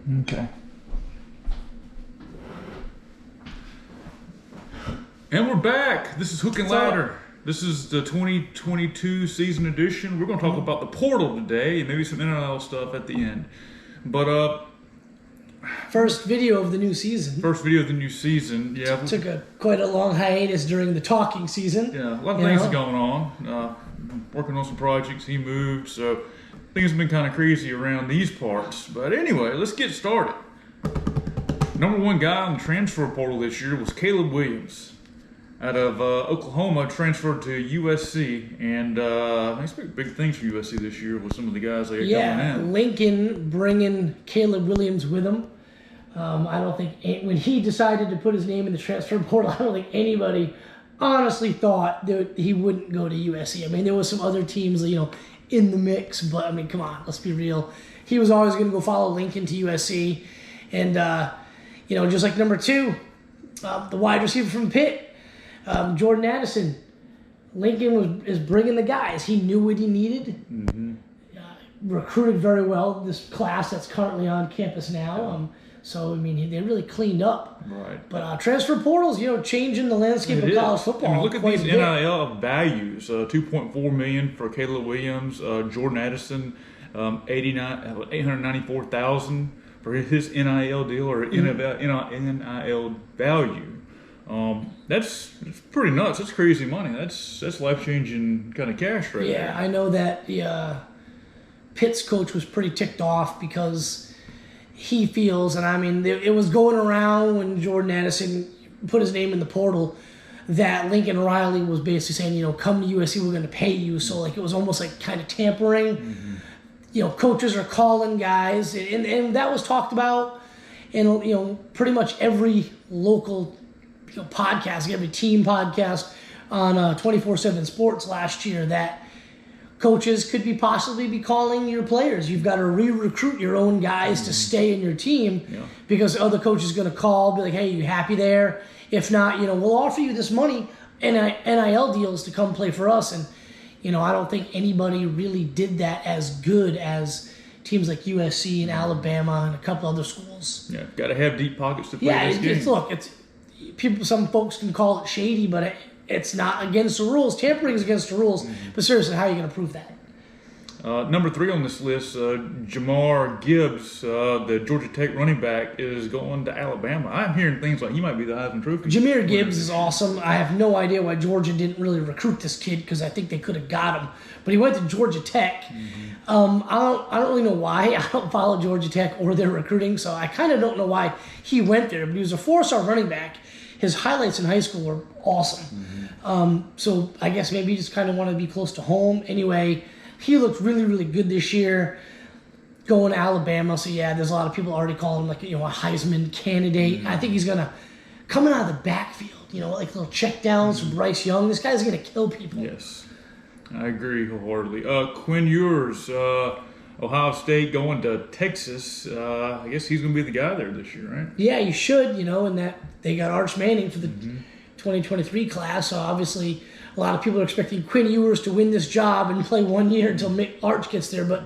Okay. And we're back. This is Hook and Ladder. This is the 2022 season edition. We're going to talk about the portal today and maybe some NIL stuff at the end. But first video of the new season. First video of the new season. Yeah. Took quite a long hiatus during the talking season. Yeah, a lot of things going on. Working on some projects. He moved, so things have been kind of crazy around these parts. But anyway, let's get started. Number one guy on the transfer portal this year was Caleb Williams. Out of Oklahoma, transferred to USC, and I expect big things from USC this year with some of the guys they got coming in. Lincoln bringing Caleb Williams with him. I don't think when he decided to put his name in the transfer portal, I don't think anybody honestly thought that he wouldn't go to USC. I mean, there was some other teams, in the mix, but I mean, come on, let's be real. He was always going to go follow Lincoln to USC, and just like number two, the wide receiver from Pitt. Jordan Addison, Lincoln is bringing the guys. He knew what he needed. Mm-hmm. Recruited very well this class that's currently on campus now. So I mean, they really cleaned up. Right. But transfer portals, changing the landscape of college football. I mean, look at these NIL values: $2.4 million for Caleb Williams, Jordan Addison, $894,000 for his NIL deal or NIL value. That's pretty nuts. That's crazy money. That's life-changing kind of cash right there. Yeah, I know that the Pitt's coach was pretty ticked off because he feels, and I mean, it was going around when Jordan Addison put his name in the portal that Lincoln Riley was basically saying, come to USC, we're going to pay you. So it was almost like kind of tampering. Mm-hmm. Coaches are calling guys, and that was talked about in pretty much every local podcast, every team podcast on 24/7 Sports last year, that coaches could possibly be calling your players. You've got to re-recruit your own guys to stay in your team because other coaches are going to call, be like, hey, you happy there? If not, we'll offer you this money and NIL deals to come play for us. And, I don't think anybody really did that as good as teams like USC and Alabama and a couple other schools. Yeah, got to have deep pockets to play this game. Some folks can call it shady, but it's not against the rules. Tampering is against the rules. Mm-hmm. But seriously, how are you going to prove that? Number 3 on this list, Jamar Gibbs, the Georgia Tech running back, is going to Alabama. I'm hearing things like he might be the Heisman Trophy. Jahmyr Gibbs is awesome. I have no idea why Georgia didn't really recruit this kid because I think they could have got him. But he went to Georgia Tech. Mm-hmm. I don't really know why. I don't follow Georgia Tech or their recruiting, so I kind of don't know why he went there. But he was a 4-star running back. His highlights in high school were awesome. Mm-hmm. So I guess maybe he just kind of wanted to be close to home. Anyway, he looked really, really good this year going to Alabama. So, yeah, there's a lot of people already calling him like, a Heisman candidate. Mm-hmm. I think he's going to, coming out of the backfield, like little checkdowns from Bryce Young. This guy's going to kill people. Yes, I agree wholeheartedly. Quinn Ewers, Ohio State going to Texas. I guess he's going to be the guy there this year, right? Yeah, you should, and that they got Arch Manning for the 2023 class. So obviously a lot of people are expecting Quinn Ewers to win this job and play 1 year until Arch gets there. But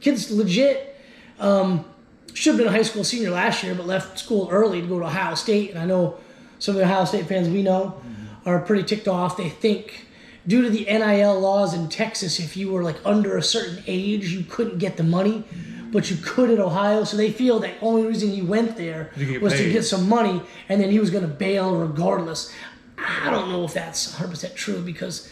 kid's legit. Should have been a high school senior last year, but left school early to go to Ohio State. And I know some of the Ohio State fans we know are pretty ticked off. They think due to the NIL laws in Texas, if you were under a certain age, you couldn't get the money, but you could at Ohio. So they feel the only reason he went there was to get some money, and then he was going to bail regardless. I don't know if that's 100% true because,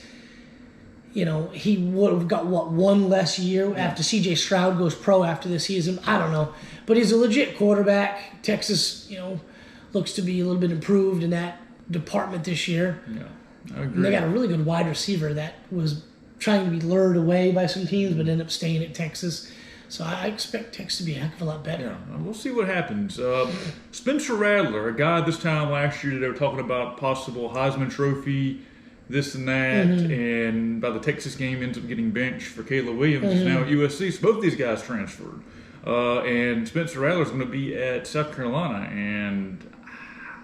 he would have got, one less year after C.J. Stroud goes pro after this season. I don't know. But he's a legit quarterback. Texas, looks to be a little bit improved in that department this year. Yeah. I agree. And they got a really good wide receiver that was trying to be lured away by some teams, but ended up staying at Texas. So I expect Texas to be a heck of a lot better. Yeah, we'll see what happens. Spencer Rattler, a guy this time last year they were talking about possible Heisman Trophy, this and that, and by the Texas game ends up getting benched for Caleb Williams. He's now at USC. So both of these guys transferred. And Spencer Rattler's going to be at South Carolina, and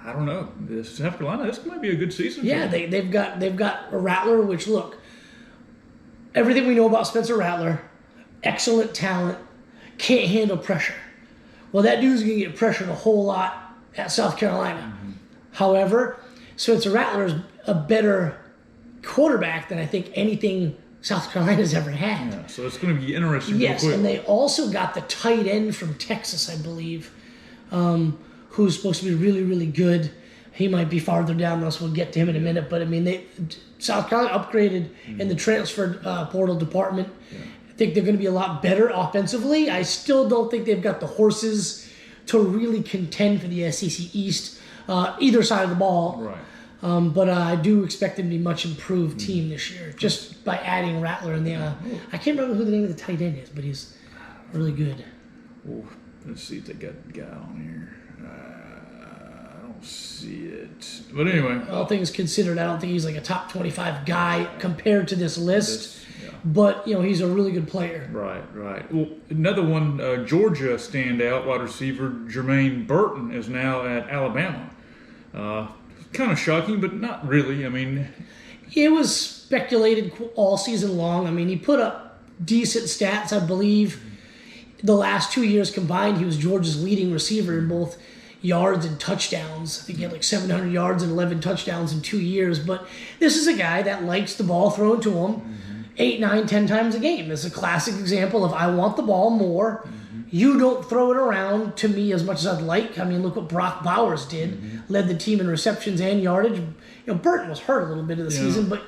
I don't know. South Carolina, this might be a good season. Yeah, they've got a Rattler, which look, everything we know about Spencer Rattler, excellent talent, can't handle pressure. Well, that dude's going to get pressured a whole lot at South Carolina. However, Spencer Rattler is a better quarterback than I think anything South Carolina's ever had. Yeah, so it's going to be interesting. Yes, and they also got the tight end from Texas, I believe, who's supposed to be really, really good. He might be farther down the list. We'll get to him in a minute. But, I mean, South Carolina upgraded in the transfer portal department. Yeah. I think they're going to be a lot better offensively. I still don't think they've got the horses to really contend for the SEC East, either side of the ball. Right. But I do expect them to be a much improved team this year, just by adding Rattler in the. I can't remember who the name of the tight end is, but he's really good. Oh, let's see if they got the guy on here. I don't see it. But anyway. All things considered, I don't think he's like a top 25 guy compared to this list. But, he's a really good player. Right. Well, another one, Georgia standout wide receiver, Jermaine Burton, is now at Alabama. Kind of shocking, but not really. I mean, it was speculated all season long. I mean, he put up decent stats, I believe. The last 2 years combined, he was Georgia's leading receiver in both yards and touchdowns. I think he had like 700 yards and 11 touchdowns in 2 years. But this is a guy that likes the ball thrown to him 8, 9, 10 times a game. It's a classic example of I want the ball more. You don't throw it around to me as much as I'd like. I mean, look what Brock Bowers did. Led the team in receptions and yardage. Burton was hurt a little bit of the season, but,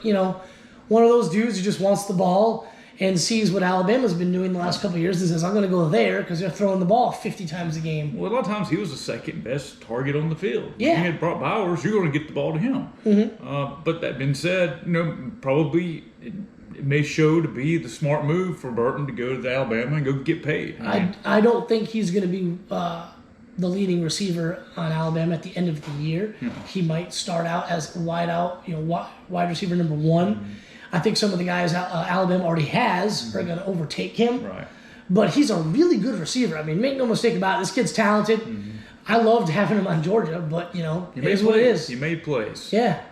one of those dudes who just wants the ball and sees what Alabama's been doing the last couple of years and says, I'm going to go there because they're throwing the ball 50 times a game. Well, a lot of times he was the second best target on the field. Yeah. You had Brock Bowers, you're going to get the ball to him. But that being said, probably it may show to be the smart move for Burton to go to Alabama and go get paid. I don't think he's going to be the leading receiver on Alabama at the end of the year. He might start out as wide receiver number 1. I think some of the guys Alabama already has are going to overtake him. Right. But he's a really good receiver. I mean, make no mistake about it. This kid's talented. I loved having him on Georgia, but, it is what it is. He made plays. Yeah.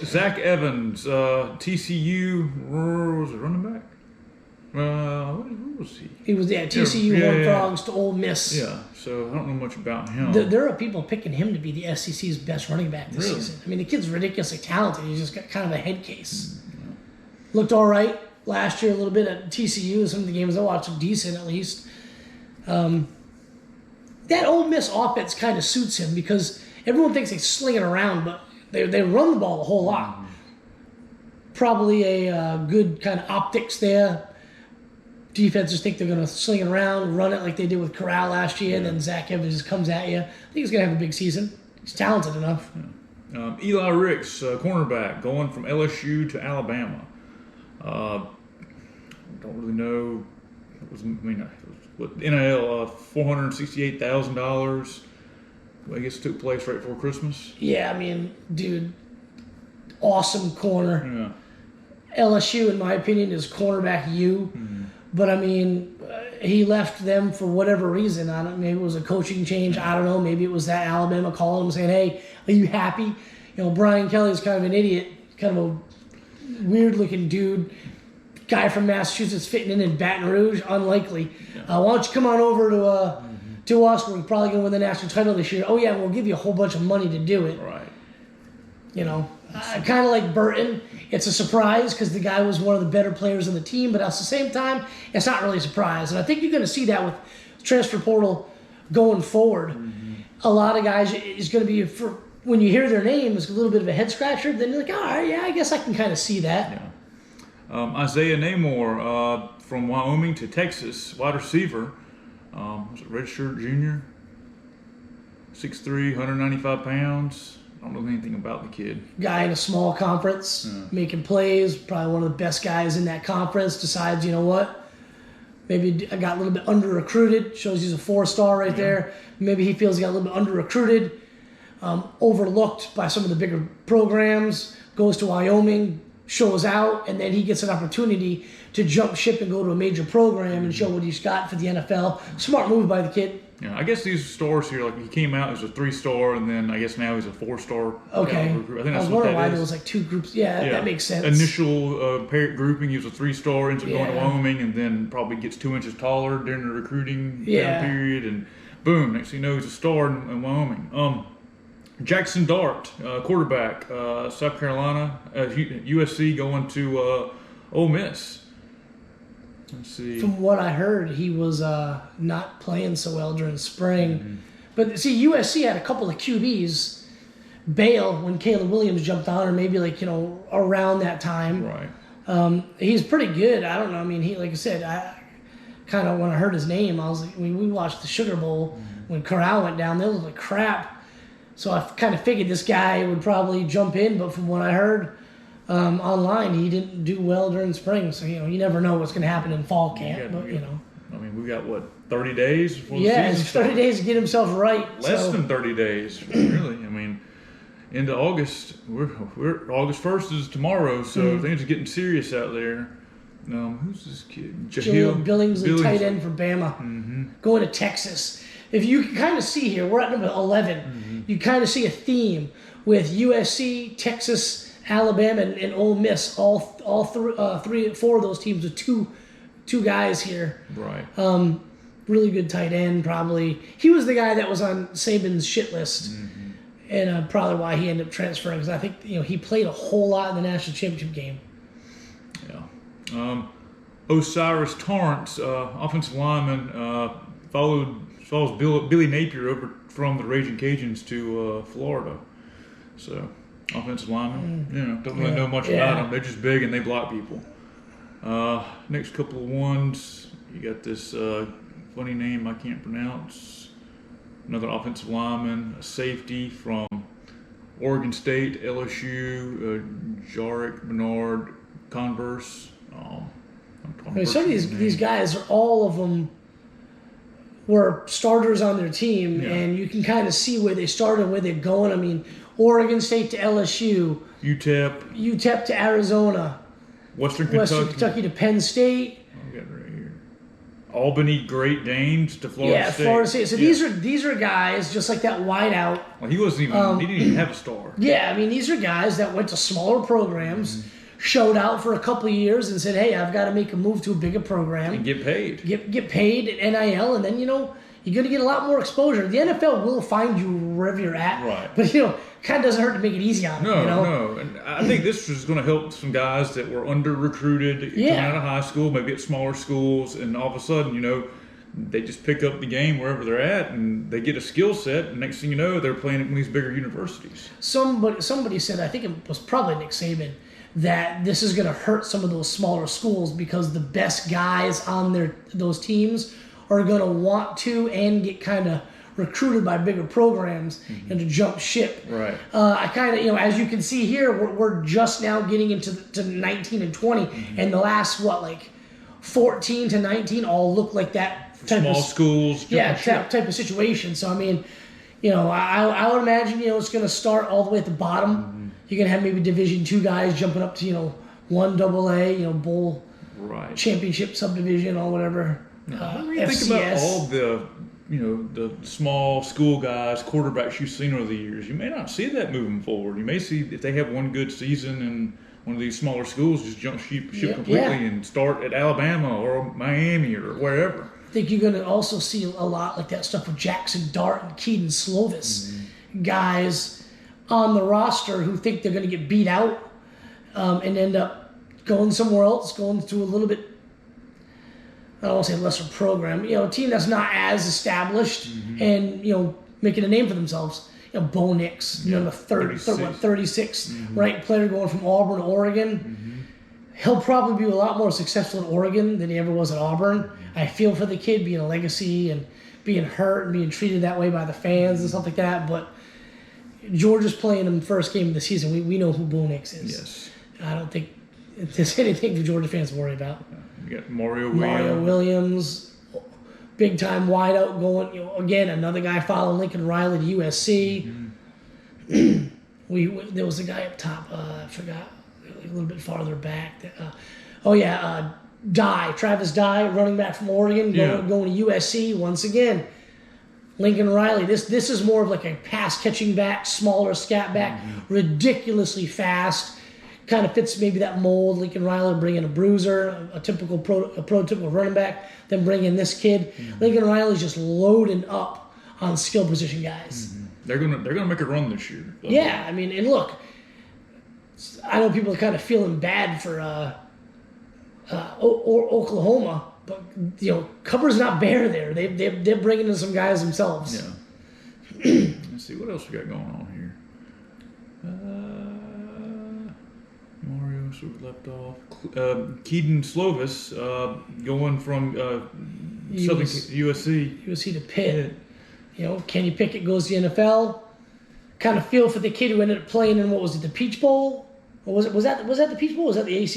Zach Evans, TCU, was it running back? Who was he? He was, TCU Horned Frogs to Ole Miss. Yeah, so I don't know much about him. There are people picking him to be the SEC's best running back this season. I mean, the kid's ridiculously talented. He's just got kind of a head case. Looked all right last year a little bit at TCU. Some of the games I watched were decent at least. That Ole Miss offense kind of suits him because everyone thinks they sling it around, but they run the ball a whole lot. Probably a good kind of optics there. Defenses think they're going to sling it around, run it like they did with Corral last year, and then Zach Evans just comes at you. I think he's going to have a big season. He's talented enough. Eli Ricks, cornerback, going from LSU to Alabama. Don't really know. NIL, $468,000. I guess it took place right before Christmas. Yeah, I mean, dude, awesome corner. LSU, in my opinion, is cornerback U. But, I mean, he left them for whatever reason. Maybe it was a coaching change. I don't know. Maybe it was that Alabama calling him saying, hey, are you happy? Brian Kelly's kind of an idiot, kind of a weird-looking dude. Guy from Massachusetts fitting in Baton Rouge, unlikely. Why don't you come on over to us? We're probably going to win the national title this year. Oh, yeah, we'll give you a whole bunch of money to do it. Right. Kind of like Burton. It's a surprise because the guy was one of the better players on the team, but at the same time, it's not really a surprise. And I think you're going to see that with transfer portal going forward. A lot of guys is going to be, when you hear their name, it's a little bit of a head scratcher. Then you're like, all right, yeah, I guess I can kind of see that. Isaiah Namor from Wyoming to Texas, wide receiver. Was it redshirt junior? 6'3", 195 pounds. I don't know anything about the kid. Guy in a small conference, making plays, probably one of the best guys in that conference. Decides, you know what? Maybe I got a little bit under-recruited. Shows he's a 4-star right there. Maybe he feels he got a little bit under-recruited. Overlooked by some of the bigger programs. Goes to Wyoming, shows out, and then he gets an opportunity to jump ship and go to a major program and show what he's got for the NFL. Smart move by the kid. Yeah, I guess these stars here, like he came out as a 3-star, and then I guess now he's a 4-star. Okay. I think that's I was wondering why there was like 2 groups. Yeah, that makes sense. Initial parent grouping, he was a 3-star, ends up going to Wyoming, and then probably gets 2 inches taller during the recruiting period. boom, next thing you know, he's a star in Wyoming. Jackson Dart, quarterback, South Carolina, USC going to Ole Miss. Let's see. From what I heard, he was not playing so well during spring. But see, USC had a couple of QBs bail when Caleb Williams jumped on, or maybe around that time. Right. He's pretty good. I don't know. I mean, he, like I said, I kind of, when I heard his name, I was like, we watched the Sugar Bowl when Corral went down. They looked like crap. So I kind of figured this guy would probably jump in, but from what I heard online, he didn't do well during spring. So, you never know what's going to happen in fall camp. I mean, we got, 30 days before the yeah, season it's 30 days to get himself right. Less than 30 days, really. I mean, into August, we're August 1st is tomorrow, so things are getting serious out there. Who's this kid? Jahleel Billingsley, tight end for Bama, going to Texas. If you can kind of see here, we're at number 11. You kind of see a theme with USC, Texas, Alabama, and Ole Miss. All four of those teams with two guys here. Right. Really good tight end, probably. He was the guy that was on Saban's shit list, and probably why he ended up transferring. Because I think he played a whole lot in the national championship game. Yeah. Osiris Torrance, offensive lineman, follows Billy Napier over from the Raging Cajuns to Florida. So, offensive lineman, don't really know much about them. They're just big and they block people. Next couple of ones, you got this funny name I can't pronounce. Another offensive lineman, a safety from Oregon State, LSU, Jarek Bernard, Converse. Some of these guys, all of them were starters on their team, and you can kind of see where they started and where they're going. I mean, Oregon State to LSU, UTEP to Arizona, Western Kentucky to Penn State. I got it right here. Albany Great Danes to Florida State. Florida State. So these are guys just like that wideout. Well, he didn't even have a star. Yeah, I mean, these are guys that went to smaller programs, showed out for a couple of years, and said, "Hey, I've got to make a move to a bigger program and get paid. Get paid at NIL, and then you're going to get a lot more exposure. The NFL will find you wherever you're at, right? But kind of doesn't hurt to make it easy on them. No, and I think this is going to help some guys that were under recruited coming out of high school, maybe at smaller schools, and all of a sudden, they just pick up the game wherever they're at, and they get a skill set, and next thing you know, they're playing at one of these bigger universities. Somebody said, I think it was probably Nick Saban, that this is going to hurt some of those smaller schools because the best guys on those teams are going to want to and get kind of recruited by bigger programs and to jump ship. Right. I kind of, as you can see here, we're just now getting to 19 and 20, and the last 14 to 19 all look like that type small of schools. type of situation. So I mean, I would imagine it's going to start all the way at the bottom. You're going to have maybe Division II guys jumping up to 1 AA, bowl championship subdivision or whatever. FCS. Think about all the the small school guys, quarterbacks you've seen over the years. You may not see that moving forward. You may see if they have one good season in one of these smaller schools, just jump ship completely and start at Alabama or Miami or wherever. I think you're going to also see a lot like that stuff with Jackson Dart and Keaton Slovis, guys on the roster who think they're going to get beat out and end up going somewhere else, going to a little bit, I don't want to say lesser program, a team that's not as established and, making a name for themselves. Bo Nix, the 36th ranked player going from Auburn to Oregon. He'll probably be a lot more successful in Oregon than he ever was at Auburn. I feel for the kid being a legacy and being hurt and being treated that way by the fans and stuff like that, but Georgia's playing him first game of the season. We know who Bo Nix is. Yes. I don't think there's anything for Georgia fans to worry about. You got Mario Williams, big time wideout going. Again, another guy following Lincoln Riley to USC. There was a guy up top. I forgot a little bit farther back. Travis Dye, running back from Oregon, going to USC once again. Lincoln Riley. This is more of like a pass catching back, smaller scat back, ridiculously fast. Kind of fits maybe that mold. Lincoln Riley bring in a bruiser, a prototypical running back, then bring in this kid. Lincoln Riley's just loading up on skill position guys. They're gonna make a run this year. Yeah, I mean, and look, I know people are kind of feeling bad for Oklahoma, but cover's not bare there. They're bringing in some guys themselves. Yeah. Let's see what else we got going on here. Mario, so we left off. Keaton Slovis going from Southern USC. USC to Pitt. Kenny Pickett goes to the NFL. Kind of feel for the kid who ended up playing in, what was it, the Peach Bowl? Or was that the Peach Bowl? Or was that the ACC? I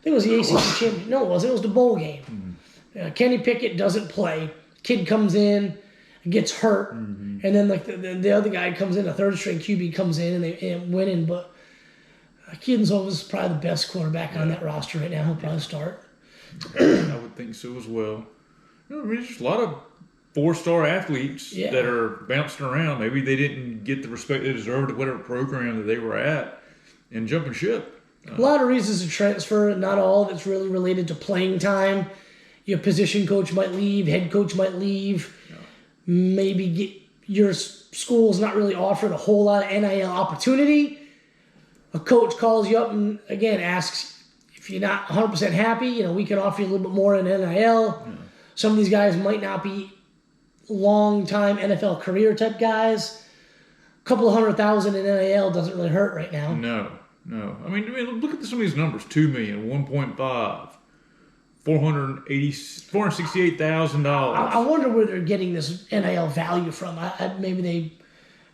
think it was the ACC championship. No, it wasn't. It was the bowl game. Kenny Pickett doesn't play. Kid comes in, gets hurt, and then like the other guy comes in, a third string QB comes in, and they end up winning. But Keaton Slovis is probably the best quarterback on that roster right now. He'll probably start. I would think so as well. There's a lot of 4-star athletes that are bouncing around. Maybe they didn't get the respect they deserved at whatever program that they were at, and jumping ship. A lot of reasons to transfer. Not all of it's really related to playing time. Your position coach might leave. Head coach might leave. Maybe your school's not really offering a whole lot of NIL opportunity. A coach calls you up and, again, asks if you're not 100% happy, we can offer you a little bit more in NIL. Some of these guys might not be long-time NFL career type guys. A couple of $100,000 in NIL doesn't really hurt right now. No. I mean, look at some of these numbers: $2 million, $1.5, $468,000. I wonder where they're getting this NIL value from. Maybe they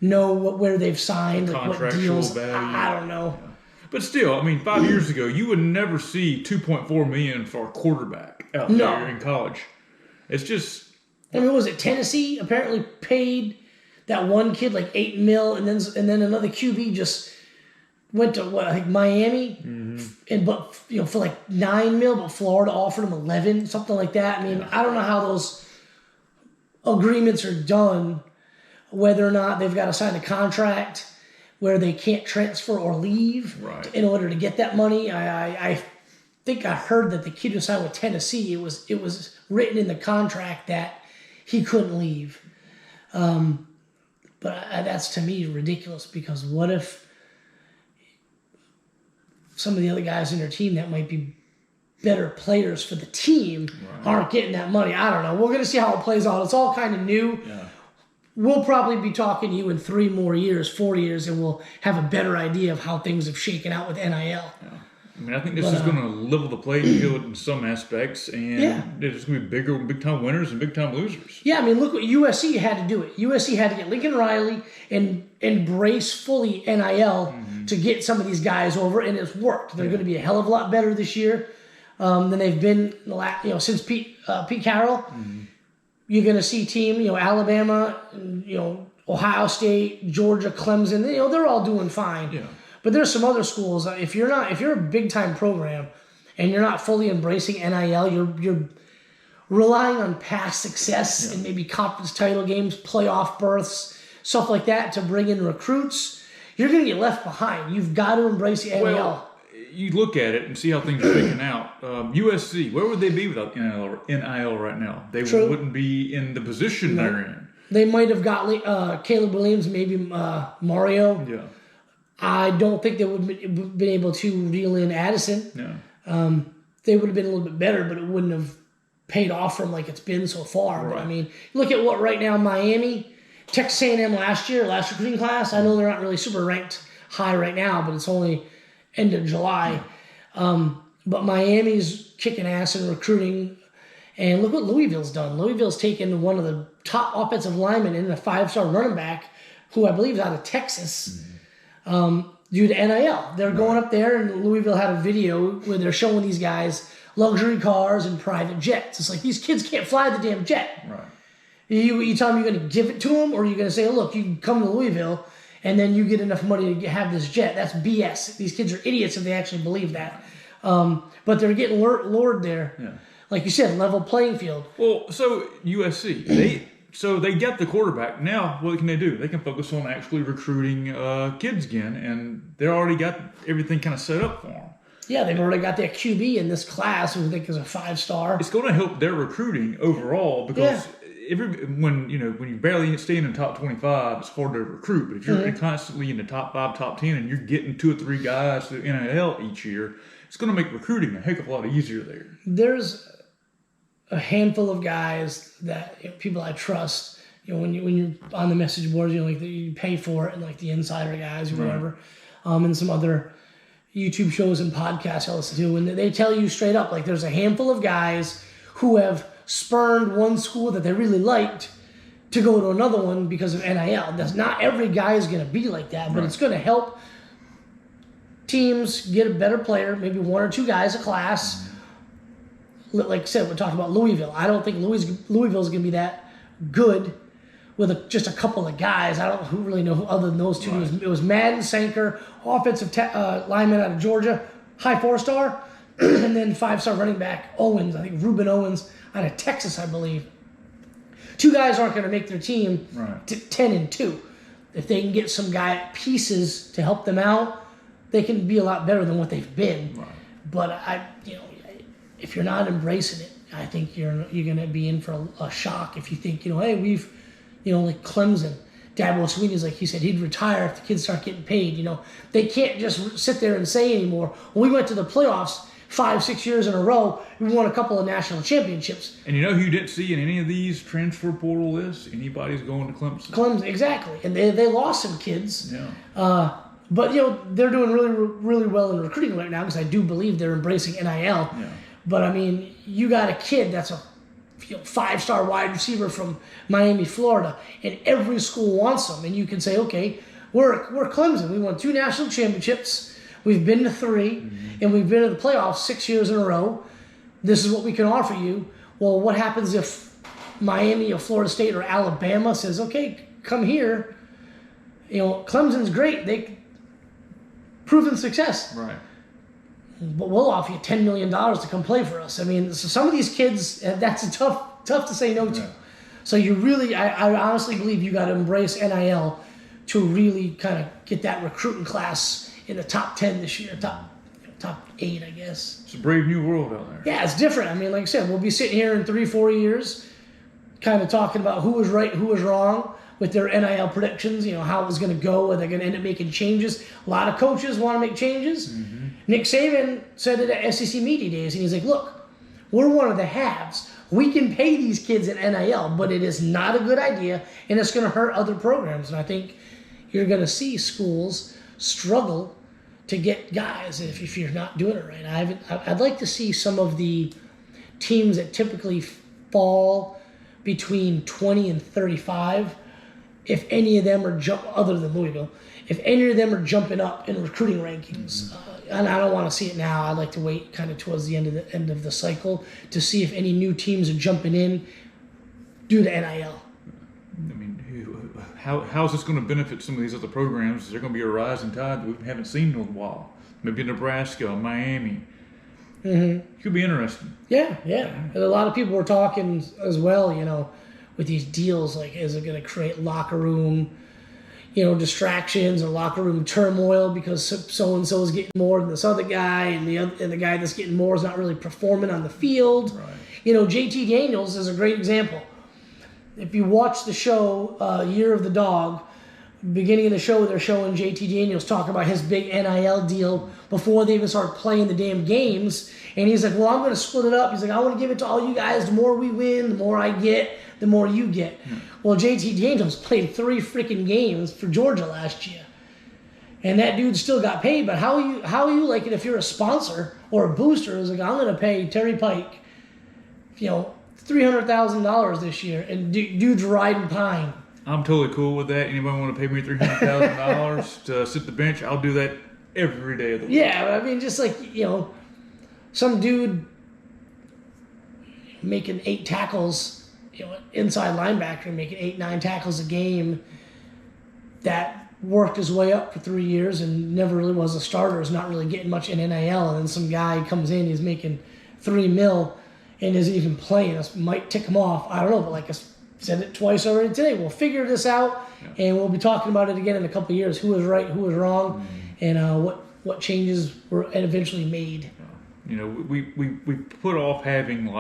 know where they've signed, like what deals. Value. I don't know. Yeah. But still, 5 years ago, you would never see $2.4 million for a quarterback out there in college. It's just. Was it Tennessee apparently paid that one kid like $8 million, and then another QB just went to Miami, and for like $9 million, but Florida offered him 11, something like that. I don't know how those agreements are done, whether or not they've got to sign a contract where they can't transfer or leave in order to get that money. I think I heard that the kid who signed with Tennessee, it was written in the contract that he couldn't leave. But that's, to me, ridiculous, because what if some of the other guys in their team that might be better players for the team aren't getting that money? I don't know. We're going to see how it plays out. It's all kind of new. Yeah. We'll probably be talking to you in 3 more years, 4 years, and we'll have a better idea of how things have shaken out with NIL. Yeah. I think this is going to level the playing field in some aspects, and there's going to be big-time winners and big-time losers. Yeah, look what USC had to do it. USC had to get Lincoln Riley and embrace fully NIL to get some of these guys over, and it's worked. They're going to be a hell of a lot better this year than they've been since Pete Carroll. You're going to see team, Alabama, Ohio State, Georgia, Clemson. They're all doing fine. Yeah. But there's some other schools. If you're a big time program and you're not fully embracing NIL, you're relying on past success and maybe conference title games, playoff berths, stuff like that to bring in recruits. You're going to get left behind. You've got to embrace the NIL. Well, you look at it and see how things are shaking out. USC, where would they be without NIL right now? They wouldn't be in the position they're in. They might have got Caleb Williams, maybe Mario. Yeah. I don't think they would have been able to reel in Addison. No. They would have been a little bit better, but it wouldn't have paid off from like it's been so far. Right. But look at what right now Miami, Texas A&M last recruiting class. I know they're not really super ranked high right now, but it's only end of July. But Miami's kicking ass in recruiting. And look what Louisville's done. Louisville's taken one of the top offensive linemen and a 5-star running back, who I believe is out of Texas. Due to NIL. They're going up there, and Louisville had a video where they're showing these guys luxury cars and private jets. It's like, these kids can't fly the damn jet. Right. You tell them you're going to give it to them, or are you going to say, look, you can come to Louisville, and then you get enough money to have this jet. That's BS. These kids are idiots if they actually believe that. But they're getting lured there. Yeah. Like you said, level playing field. Well, so USC, they get the quarterback. Now, what can they do? They can focus on actually recruiting kids again, and they already got everything kind of set up for them. Yeah, they've already got that QB in this class, who I think is a 5-star. It's going to help their recruiting overall, because when you barely stay in the top 25, it's hard to recruit. But if you're constantly in the top 5, top 10, and you're getting 2 or 3 guys to the NIL each year, it's going to make recruiting a heck of a lot easier there. There's a handful of guys that people I trust. When you're on the message boards, like you pay for it, and like the insider guys or whatever, and some other YouTube shows and podcasts I listen to, and they tell you straight up, like, there's a handful of guys who have spurned one school that they really liked to go to another one because of NIL. That's not every guy is going to be like that, but it's going to help teams get a better player, maybe 1 or 2 guys a class. Like I said, we're talking about Louisville. I don't think Louisville's going to be that good with just a couple of guys. I don't know who really know who other than those 2. Right. It was Madden, Sanker, offensive lineman out of Georgia, high 4-star, and then 5-star running back Owens. I think Reuben Owens out of Texas, I believe. 2 guys aren't going to make their team to 10-2. If they can get some guy pieces to help them out, they can be a lot better than what they've been. Right. But if you're not embracing it, I think you're going to be in for a shock if you think, hey, we've, like Clemson, Dabo Swinney's, like he said, he'd retire if the kids start getting paid. They can't just sit there and say anymore, well, we went to the playoffs 5-6 years in a row. We won a couple of national championships. And who you didn't see in any of these transfer portal lists? Anybody's going to Clemson. Clemson, exactly. And they lost some kids. Yeah. But, they're doing really, really well in recruiting right now because I do believe they're embracing NIL. Yeah. But, you got a kid that's a 5-star wide receiver from Miami, Florida, and every school wants him. And you can say, okay, we're Clemson. We won 2 national championships. We've been to 3, and we've been to the playoffs 6 years in a row. This is what we can offer you. Well, what happens if Miami or Florida State or Alabama says, okay, come here? Clemson's great. They proven success. Right. But we'll offer you $10 million to come play for us. So some of these kids, that's tough to say no to. Yeah. So you really, I honestly believe you got to embrace NIL to really kind of get that recruiting class in the top 10 this year, top 8, I guess. It's a brave new world out there. Yeah, it's different. Like I said, we'll be sitting here in 3-4 years kind of talking about who was right, who was wrong with their NIL predictions, how it was going to go, are they going to end up making changes? A lot of coaches want to make changes. Mm-hmm. Nick Saban said it at SEC Media Days, and he's like, look, we're one of the haves. We can pay these kids in NIL, but it is not a good idea, and it's going to hurt other programs. And I think you're going to see schools struggle to get guys if you're not doing it right. I'd like to see some of the teams that typically fall between 20 and 35, if any of them are other than Louisville, if any of them are jumping up in recruiting rankings. Mm-hmm. And I don't want to see it now. I'd like to wait kind of towards the end of the cycle to see if any new teams are jumping in due to NIL. How is this going to benefit some of these other programs? Is there going to be a rising tide that we haven't seen in a while? Maybe Nebraska, Miami. Mm-hmm. It could be interesting. Yeah. And a lot of people were talking as well, with these deals, like, is it going to create locker room, distractions or locker room turmoil because so-and-so is getting more than this other guy, and the guy that's getting more is not really performing on the field. Right. JT Daniels is a great example. If you watch the show Year of the Dog, beginning of the show, they're showing JT Daniels talk about his big NIL deal before they even start playing the damn games. And he's like, well, I'm going to split it up. He's like, I want to give it to all you guys. The more we win, the more I get, the more you get. Hmm. Well, JT Daniels played 3 freaking games for Georgia last year. And that dude still got paid. But how are you like it if you're a sponsor or a booster who's like, I'm going to pay Terry Pike, $300,000 this year, and dude's riding pine. I'm totally cool with that. Anybody want to pay me $300,000 to sit the bench? I'll do that every day of the week. Yeah, just like, some dude making 8 tackles, inside linebacker making 8-9 tackles a game that worked his way up for 3 years and never really was a starter, is not really getting much in NIL, and then some guy comes in, he's making $3 million and isn't even playing. This might tick him off. I don't know, but like I said it twice already today. We'll figure this out, and we'll be talking about it again in a couple of years. Who was right, who was wrong, and what changes were eventually made. We put off having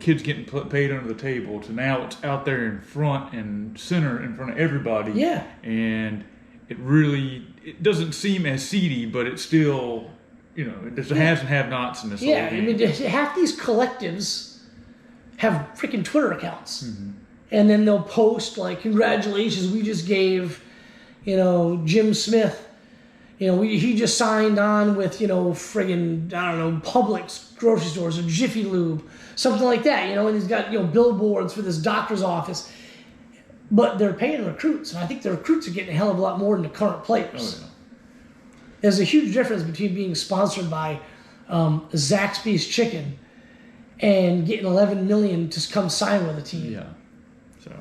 kids getting paid under the table to now it's out there in front and center in front of everybody. Yeah. And it doesn't seem as seedy, but it's still, there's the haves and have-nots in this whole Yeah, game. I mean, half these collectives have freaking Twitter accounts. Mm-hmm. And then they'll post, like, congratulations, we just gave, Jim Smith, he just signed on with, friggin', I don't know, Publix grocery stores or Jiffy Lube, something like that, and he's got, billboards for this doctor's office. But they're paying recruits, and I think the recruits are getting a hell of a lot more than the current players. Oh, yeah. There's a huge difference between being sponsored by Zaxby's Chicken and getting $11 million to come sign with a team. Yeah. So,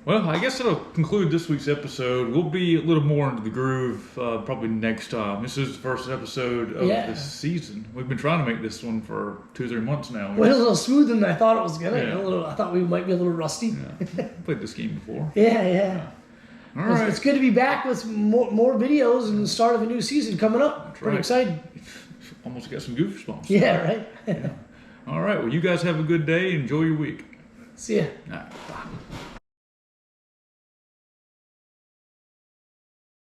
well, I guess that'll conclude this week's episode. We'll be a little more into the groove probably next time. This is the first episode of this season. We've been trying to make this one for 2-3 months now. Went a little smoother than I thought it was gonna. Yeah. I thought we might be a little rusty. Yeah. Played this game before. Yeah. All right. It's good to be back with more videos and the start of a new season coming up. That's Pretty right. excited. Almost got some goof response. Yeah, right? Yeah. All right. Well, you guys have a good day. Enjoy your week. See ya. All right. Bye.